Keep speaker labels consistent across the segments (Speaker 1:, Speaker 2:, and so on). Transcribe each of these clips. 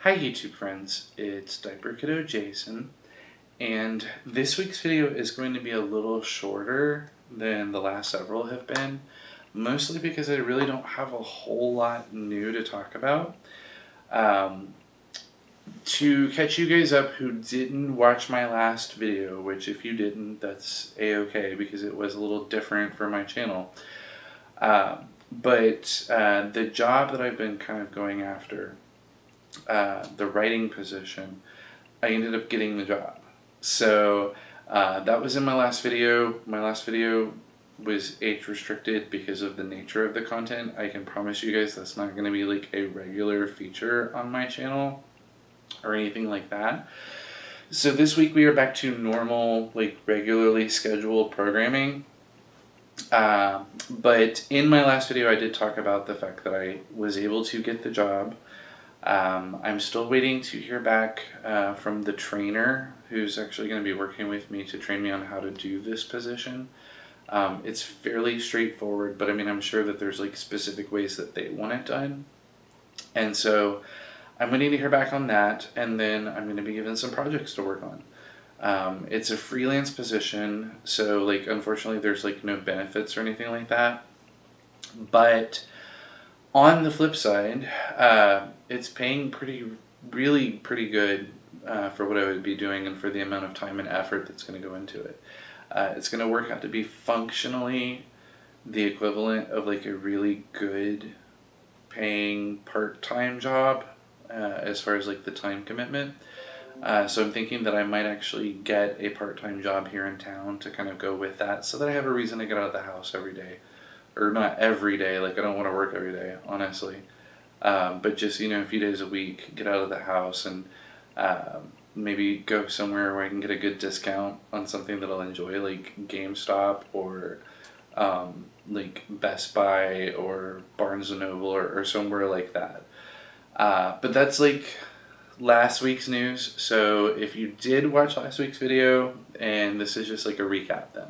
Speaker 1: Hi YouTube friends, it's Diaper Kiddo Jason, and this week's video is going to be a little shorter than the last several have been, mostly because I really don't have a whole lot new to talk about. To catch you guys up who didn't watch my last video, which if you didn't, that's a-okay because it was a little different for my channel. But the job that I've been kind of going after, the writing position, I ended up getting the job. So that was in my last video. My last video was age restricted because of the nature of the content. I can promise you guys that's not going to be like a regular feature on my channel or anything like that. So this week we are back to normal, like regularly scheduled programming. But in my last video I did talk about the fact that I was able to get the job. I'm still waiting to hear back from the trainer who's actually going to be working with me to train me on how to do this position. It's fairly straightforward, but I mean, I'm sure that there's like specific ways that they want it done. And so I'm waiting to hear back on that, and then I'm going to be given some projects to work on. It's a freelance position, so like unfortunately there's like no benefits or anything like that. But on the flip side, it's paying really pretty good for what I would be doing and for the amount of time and effort that's going to go into it. It's going to work out to be functionally the equivalent of like a really good paying part-time job as far as like the time commitment. So I'm thinking that I might actually get a part-time job here in town to kind of go with that so that I have a reason to get out of the house every day. Or not every day, like I don't want to work every day, honestly. But just, you know, a few days a week, get out of the house and maybe go somewhere where I can get a good discount on something that I'll enjoy, like GameStop or like Best Buy or Barnes & Noble or somewhere like that. But that's like last week's news. So if you did watch last week's video, and this is just like a recap then.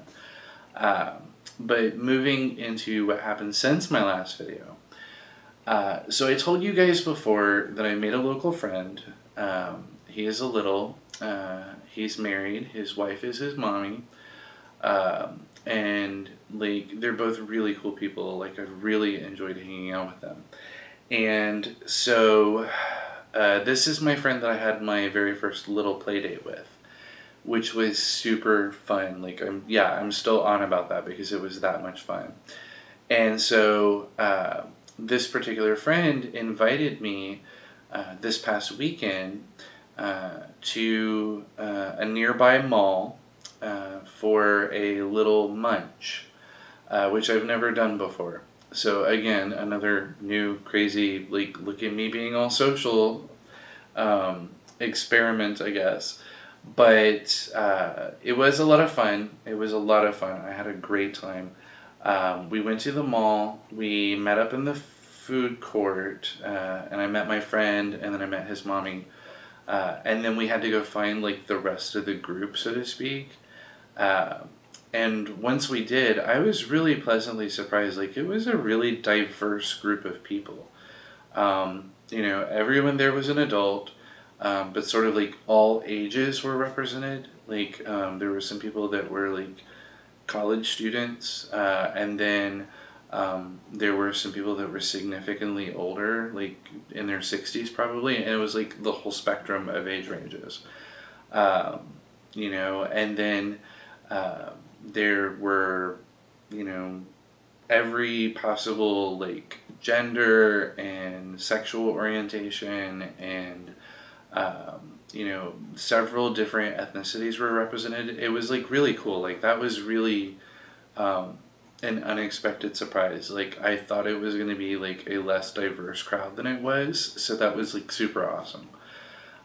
Speaker 1: But moving into what happened since my last video. So I told you guys before that I made a local friend. He is a little. He's married. His wife is his mommy. And like they're both really cool people. Like I've really enjoyed hanging out with them. And so this is my friend that I had my very first little play date with, which was super fun. Like I'm still on about that because it was that much fun. And so this particular friend invited me this past weekend to a nearby mall for a little munch, which I've never done before. So again, another new crazy, like, look at me being all social experiment, I guess. But it was a lot of fun. I had a great time. We went to the mall. We met up in the food court, and I met my friend, and then I met his mommy. And then we had to go find like the rest of the group, so to speak. And once we did, I was really pleasantly surprised. Like it was a really diverse group of people. You know, everyone there was an adult. But sort of like all ages were represented. Like there were some people that were like college students, and then there were some people that were significantly older, like in their 60s probably, and it was like the whole spectrum of age ranges. You know, and then there were, you know, every possible like gender and sexual orientation and you know, several different ethnicities were represented. It was like really cool. Like that was really an unexpected surprise. Like I thought it was going to be like a less diverse crowd than it was, so that was like super awesome.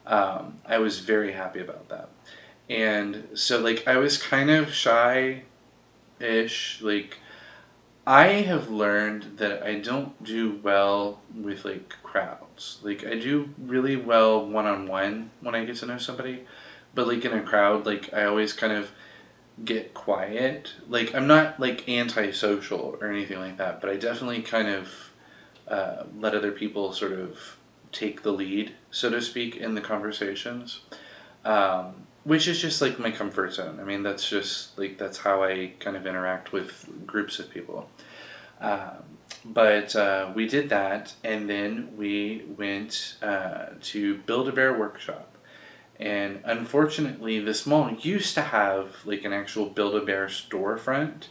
Speaker 1: I was very happy about that. And so like I was kind of shy-ish. Like I have learned that I don't do well with like crowds. Like I do really well one-on-one when I get to know somebody, but like in a crowd, like I always kind of get quiet. Like I'm not like antisocial or anything like that, but I definitely kind of let other people sort of take the lead, so to speak, in the conversations, which is just like my comfort zone. I mean, that's just like that's how I kind of interact with groups of people. But we did that, and then we went to Build-A-Bear Workshop. And unfortunately, this mall used to have like an actual Build-A-Bear storefront,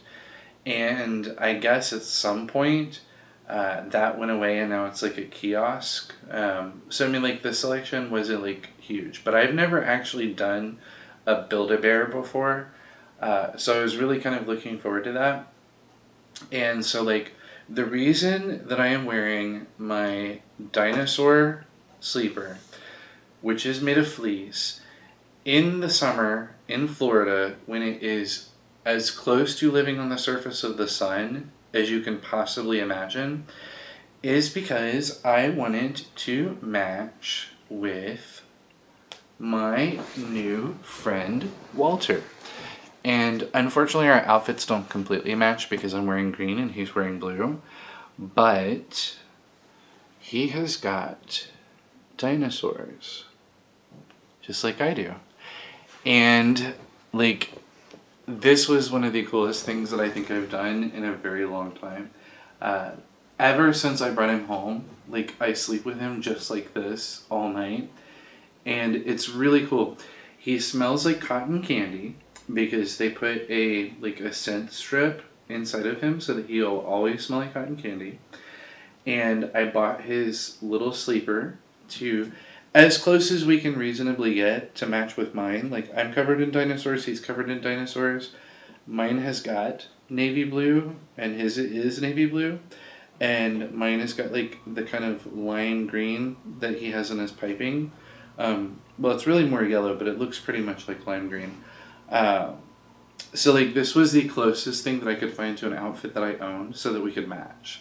Speaker 1: and I guess at some point that went away, and now it's like a kiosk. So I mean, like the selection wasn't like huge, but I've never actually done a Build-A-Bear before, so I was really kind of looking forward to that. And so like the reason that I am wearing my dinosaur sleeper, which is made of fleece, in the summer in Florida when it is as close to living on the surface of the sun as you can possibly imagine, is because I wanted to match with my new friend Walter. And unfortunately our outfits don't completely match because I'm wearing green and he's wearing blue, but he has got dinosaurs just like I do. And like this was one of the coolest things that I think I've done in a very long time. Ever since I brought him home, like I sleep with him just like this all night, and it's really cool. He smells like cotton candy because they put a scent strip inside of him so that he'll always smell like cotton candy. And I bought his little sleeper to as close as we can reasonably get to match with mine. Like I'm covered in dinosaurs, he's covered in dinosaurs. Mine has got navy blue and his is navy blue. And mine has got like the kind of lime green that he has in his piping. Well, it's really more yellow, but it looks pretty much like lime green. So like this was the closest thing that I could find to an outfit that I owned so that we could match.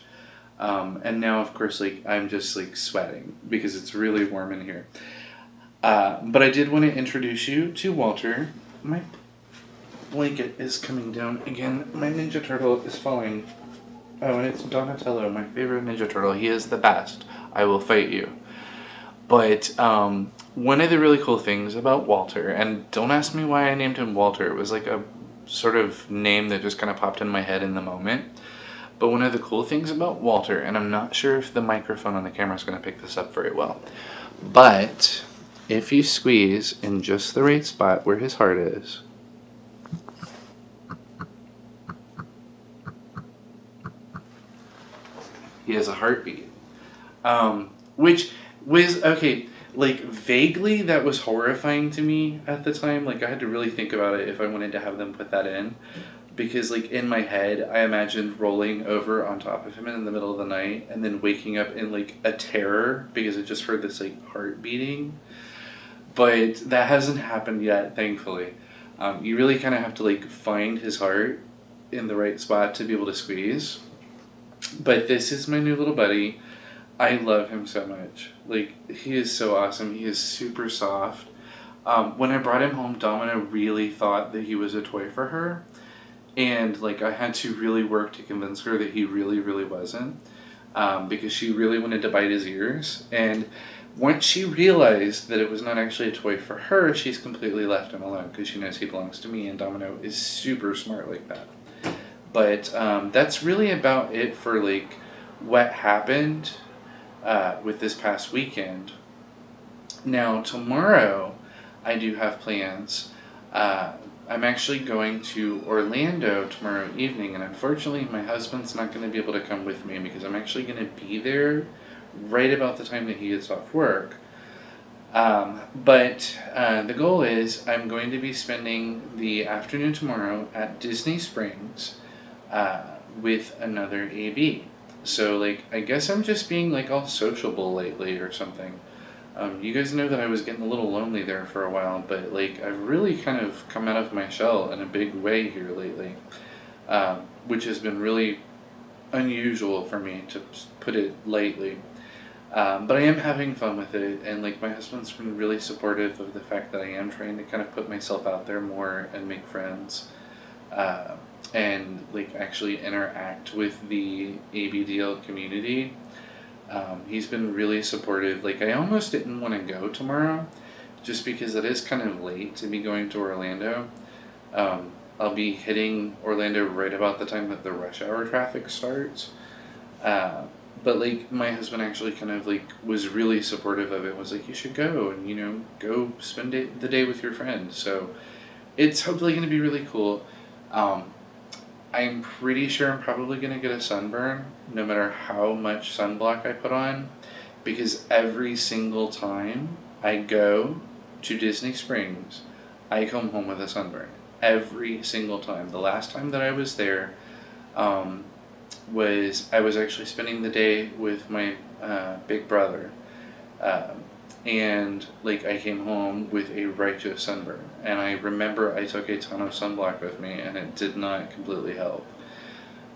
Speaker 1: And now of course like I'm just like sweating because it's really warm in here. But I did want to introduce you to Walter. My blanket is coming down again. My Ninja Turtle is falling. Oh, and it's Donatello, my favorite Ninja Turtle. He is the best. I will fight you. But one of the really cool things about Walter, and don't ask me why I named him Walter. It was like a sort of name that just kind of popped in my head in the moment. But one of the cool things about Walter, and I'm not sure if the microphone on the camera is going to pick this up very well, but if you squeeze in just the right spot where his heart is, he has a heartbeat. Which was, okay, like vaguely that was horrifying to me at the time. Like I had to really think about it if I wanted to have them put that in. Because like in my head, I imagined rolling over on top of him in the middle of the night and then waking up in like a terror because I just heard this like heart beating. But that hasn't happened yet, thankfully. You really kind of have to like find his heart in the right spot to be able to squeeze. But this is my new little buddy. I love him so much. Like, he is so awesome. He is super soft. When I brought him home, Domino really thought that he was a toy for her. And, like, I had to really work to convince her that he really, really wasn't. Because she really wanted to bite his ears. And once she realized that it was not actually a toy for her, she's completely left him alone because she knows he belongs to me. And Domino is super smart like that. But that's really about it for, like, what happened with this past weekend. Now, tomorrow, I do have plans. I'm actually going to Orlando tomorrow evening, and unfortunately, my husband's not going to be able to come with me because I'm actually going to be there right about the time that he gets off work. But the goal is I'm going to be spending the afternoon tomorrow at Disney Springs with another AB. So, like, I guess I'm just being, like, all sociable lately or something. You guys know that I was getting a little lonely there for a while, but, like, I've really kind of come out of my shell in a big way here lately, which has been really unusual for me, to put it lightly. But I am having fun with it, and, like, my husband's been really supportive of the fact that I am trying to kind of put myself out there more and make friends. And like actually interact with the ABDL community. He's been really supportive. Like, I almost didn't want to go tomorrow just because it is kind of late to be going to Orlando. I'll be hitting Orlando right about the time that the rush hour traffic starts. Uh, but like my husband actually kind of like was really supportive of it. Was like, you should go and go spend the day with your friends. So it's hopefully going to be really cool. Um, I'm pretty sure I'm probably going to get a sunburn no matter how much sunblock I put on, because every single time I go to Disney Springs, I come home with a sunburn. Every single time. The last time that I was there, um, I was actually spending the day with my big brother, um, and like I came home with a righteous sunburn, and I remember I took a ton of sunblock with me, and it did not completely help.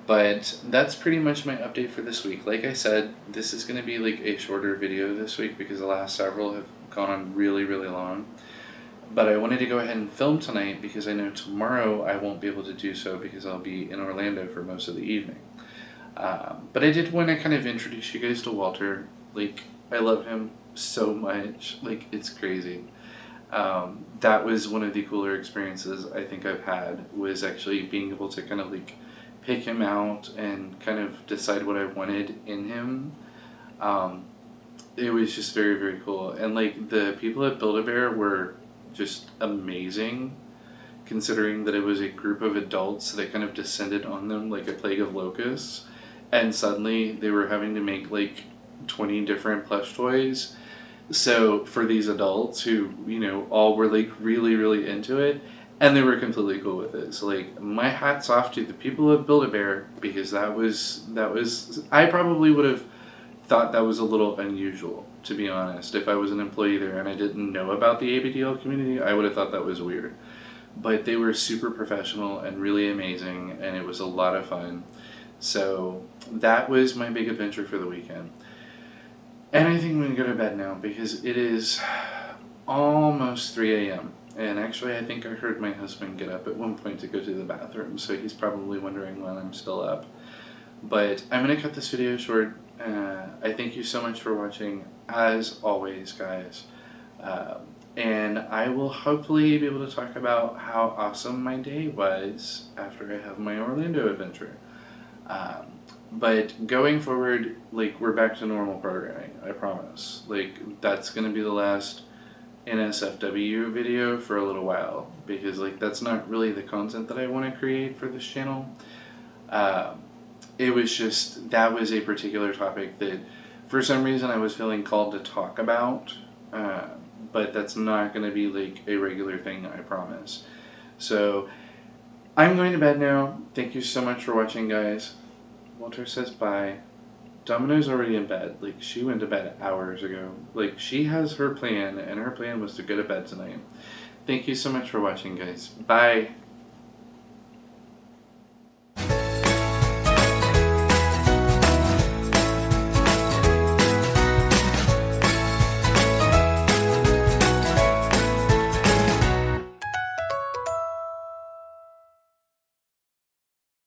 Speaker 1: But that's pretty much my update for this week. Like I said, this is going to be like a shorter video this week because the last several have gone on really, really long. But I wanted to go ahead and film tonight because I know tomorrow I won't be able to do so because I'll be in Orlando for most of the evening. But I did want to kind of introduce you guys to Walter. Like, I love him so much. Like, it's crazy. That was one of the cooler experiences I think I've had, was actually being able to kind of like pick him out and kind of decide what I wanted in him. It was just very, very cool. And like the people at Build-A-Bear were just amazing, considering that it was a group of adults that kind of descended on them like a plague of locusts, and suddenly they were having to make like 20 different plush toys. So for these adults who, all were like really, really into it, and they were completely cool with it. So like, my hat's off to the people at Build-A-Bear, because that was, I probably would have thought that was a little unusual, to be honest. If I was an employee there and I didn't know about the ABDL community, I would have thought that was weird. But they were super professional and really amazing, and it was a lot of fun. So that was my big adventure for the weekend. And I think I'm going to go to bed now because it is almost 3 a.m. And actually, I think I heard my husband get up at one point to go to the bathroom, so he's probably wondering why I'm still up. But I'm going to cut this video short. I thank you so much for watching, as always, guys. And I will hopefully be able to talk about how awesome my day was after I have my Orlando adventure. But going forward, like, we're back to normal programming, I promise. Like, that's going to be the last NSFW video for a little while, because, like, that's not really the content that I want to create for this channel. It was just, that was a particular topic that, for some reason, I was feeling called to talk about, but that's not going to be, like, a regular thing, I promise. So, I'm going to bed now. Thank you so much for watching, guys. Walter says bye. Domino's already in bed. Like, she went to bed hours ago. Like, she has her plan, and her plan was to go to bed tonight. Thank you so much for watching, guys. Bye.